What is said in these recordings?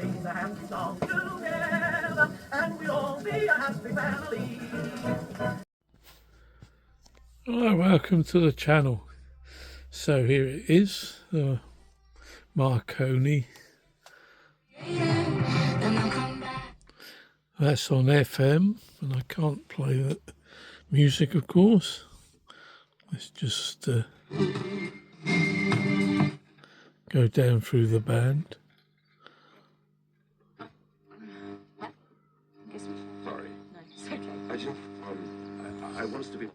sing a happy song together, and we'll all be a happy family. Hello, welcome to the channel. So here it is, Marconi. That's on FM, and I can't play the music, of course. Let's just go down through the band. Sorry. No, it's okay. I want us to be...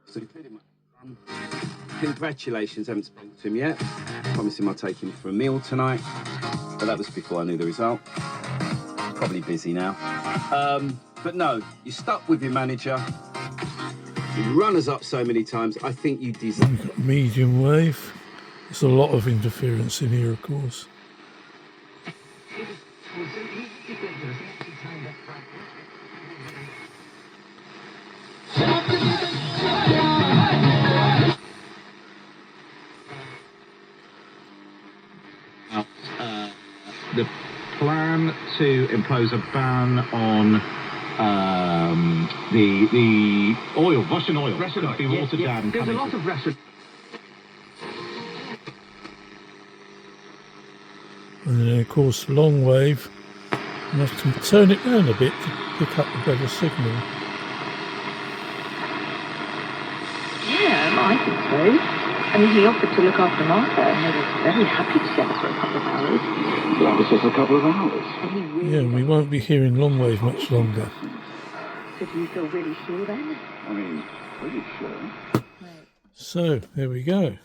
So congratulations, haven't spoken to him yet. Promised him I'll take him for a meal tonight. But that was before I knew the result. Probably busy now. But no, you stuck with your manager. You run us up so many times. I think you deserve... We've got medium wave. There's a lot of interference in here, of course. The plan to impose a ban on the oil, Russian oil, to be watered down. There's a lot of Russian. And then, of course, long wave. I have to turn it down a bit to pick up a better signal. Yeah, I think so. I mean, he offered to look after Martha, and they were very happy together for a couple of hours. Yeah, it's just a couple of hours. Yeah, we won't be hearing long wave much longer. So do you feel really sure then? I mean, pretty sure. Right. So, there we go.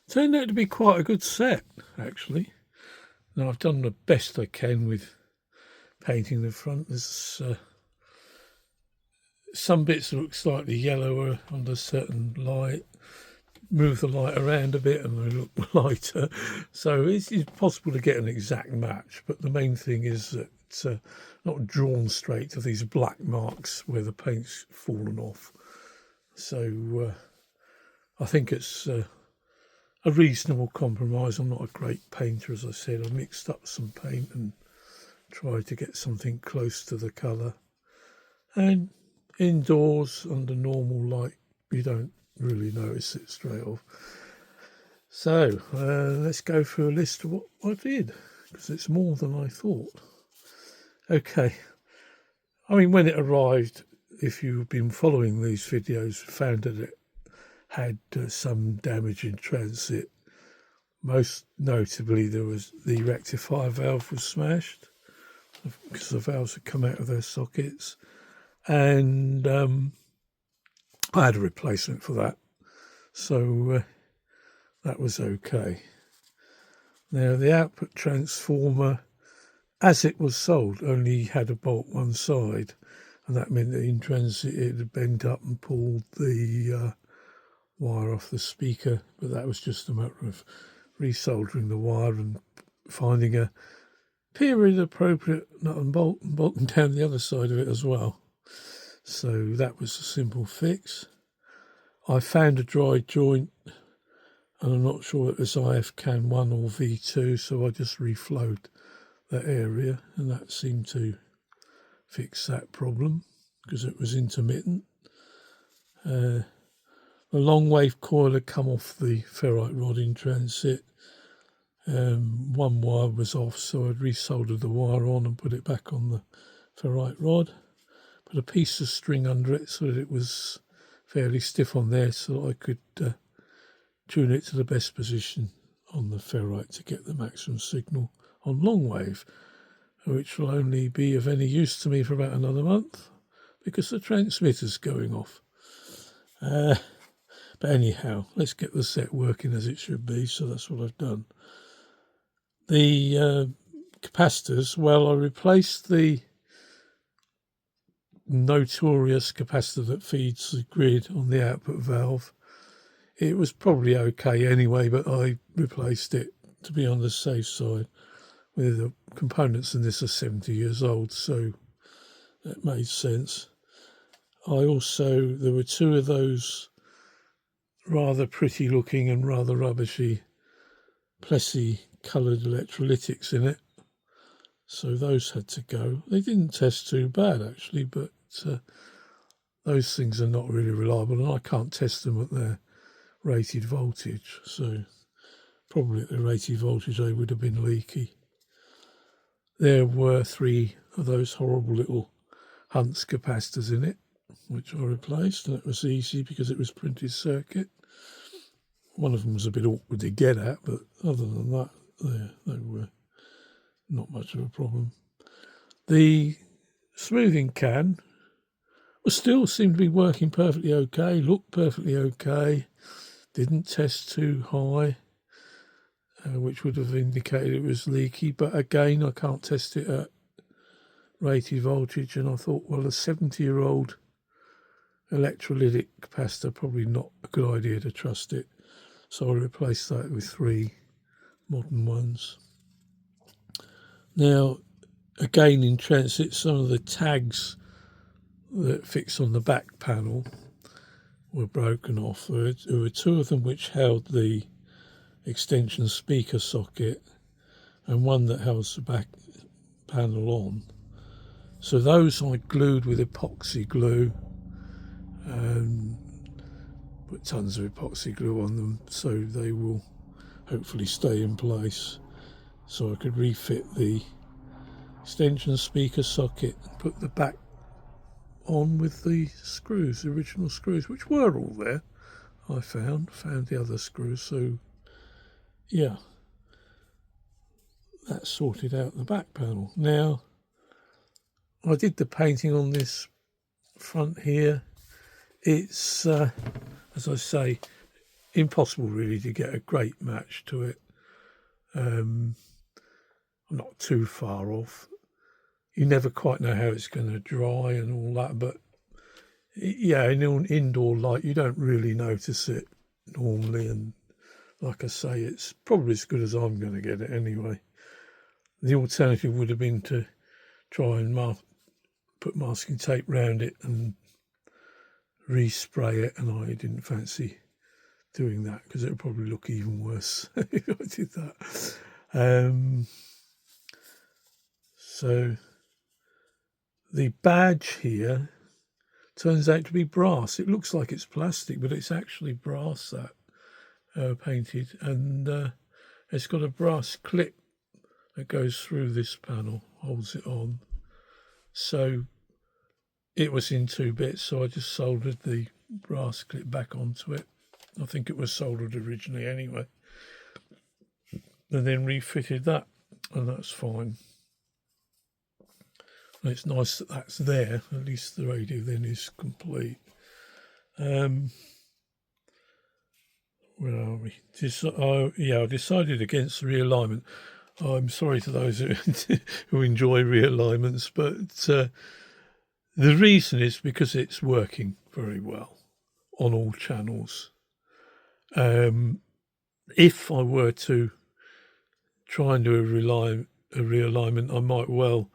Turned out to be quite a good set, actually. Now, I've done the best I can with painting the front. There's some bits look slightly yellower under certain light. Move the light around a bit and they look lighter. So it's possible to get an exact match, but the main thing is that it's not drawn straight to these black marks where the paint's fallen off. So I think it's a reasonable compromise. I'm not a great painter, as I said. I mixed up some paint and tried to get something close to the colour. And indoors, under normal light, you don't really notice it straight off. So let's go through a list of what I did, because it's more than I thought. Okay, I mean, when it arrived, if you've been following these videos, found that it had some damage in transit. Most notably, there was the rectifier valve was smashed because the valves had come out of their sockets, and I had a replacement for that, so that was okay. Now, the output transformer, as it was sold, only had a bolt one side, and that meant that in transit it had bent up and pulled the wire off the speaker, but that was just a matter of resoldering the wire and finding a period appropriate nut and bolt and bolting down the other side of it as well. So that was a simple fix. I found a dry joint, and I'm not sure it was IF CAN 1 or V2, so I just reflowed that area, and that seemed to fix that problem because it was intermittent. The long wave coil had come off the ferrite rod in transit. One wire was off, so I'd resoldered the wire on and put it back on the ferrite rod. Put a piece of string under it so that it was fairly stiff on there, so that I could tune it to the best position on the ferrite to get the maximum signal on long wave, which will only be of any use to me for about another month because the transmitter's going off. But anyhow, let's get the set working as it should be, so that's what I've done. The capacitors, well, I replaced the notorious capacitor that feeds the grid on the output valve. It was probably okay anyway, but I replaced it to be on the safe side. With the components in this are 70 years old, so that made sense. there were two of those rather pretty looking and rather rubbishy Plessy coloured electrolytics in it. So those had to go. They didn't test too bad actually, but those things are not really reliable, and I can't test them at their rated voltage. So probably at the rated voltage they would have been leaky. There were 3 of those horrible little Hunt's capacitors in it, which I replaced, and it was easy because it was printed circuit. One of them was a bit awkward to get at, but other than that, they were not much of a problem. The smoothing can still seemed to be working perfectly okay, looked perfectly okay, didn't test too high, which would have indicated it was leaky. But again, I can't test it at rated voltage, and I thought, well, a 70-year-old electrolytic capacitor, probably not a good idea to trust it. So I replaced that with 3 modern ones. Now, again in transit, some of the tags that fix on the back panel were broken off. There were 2 of them which held the extension speaker socket and one that held the back panel on. So those I glued with epoxy glue and put tons of epoxy glue on them, so they will hopefully stay in place. So I could refit the extension speaker socket and put the back on with the screws, the original screws, which were all there. I found the other screws. So yeah, that sorted out the back panel. Now, I did the painting on this front here. It's as I say, impossible really to get a great match to it. I'm not too far off. You never quite know how it's going to dry and all that, but yeah, in indoor light you don't really notice it normally, and like I say, it's probably as good as I'm going to get it anyway. The alternative would have been to try and put masking tape round it and respray it, and I didn't fancy doing that because it would probably look even worse if I did that. So the badge here turns out to be brass. It looks like it's plastic, but it's actually brass that painted, and it's got a brass clip that goes through this panel, holds it on. So it was in 2 bits, so I just soldered the brass clip back onto it. I think it was soldered originally anyway, and then refitted that, and that's fine. And it's nice that that's there. At least the radio then is complete. Where are we? I decided against the realignment. I'm sorry to those who enjoy realignments, but the reason is because it's working very well on all channels. If I were to try and do a realignment, I might well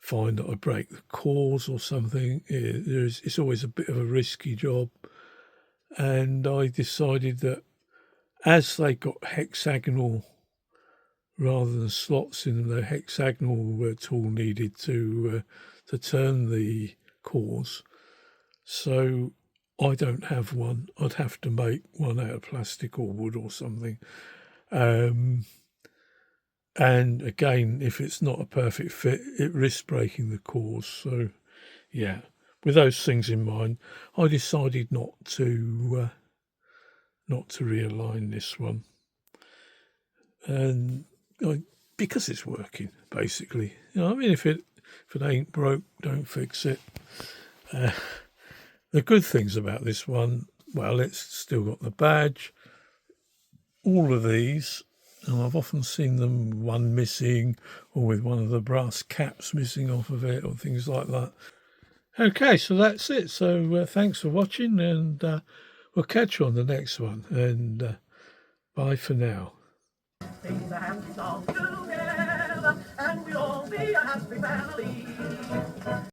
find that I break the cores or something. It's always a bit of a risky job, and I decided that as they got hexagonal rather than slots in them, the hexagonal tool needed to turn the cores. So I don't have one. I'd have to make one out of plastic or wood or something. And again, if it's not a perfect fit, it risks breaking the cores. So yeah, with those things in mind, I decided not to realign this one, and because it's working basically. I mean, if it ain't broke, don't fix it. The good things about this one, well, it's still got the badge. All of these, and I've often seen them one missing or with one of the brass caps missing off of it or things like that. Okay, so that's it. So thanks for watching, and we'll catch you on the next one, and bye for now. Sing the happy song together, and we'll all be a happy family.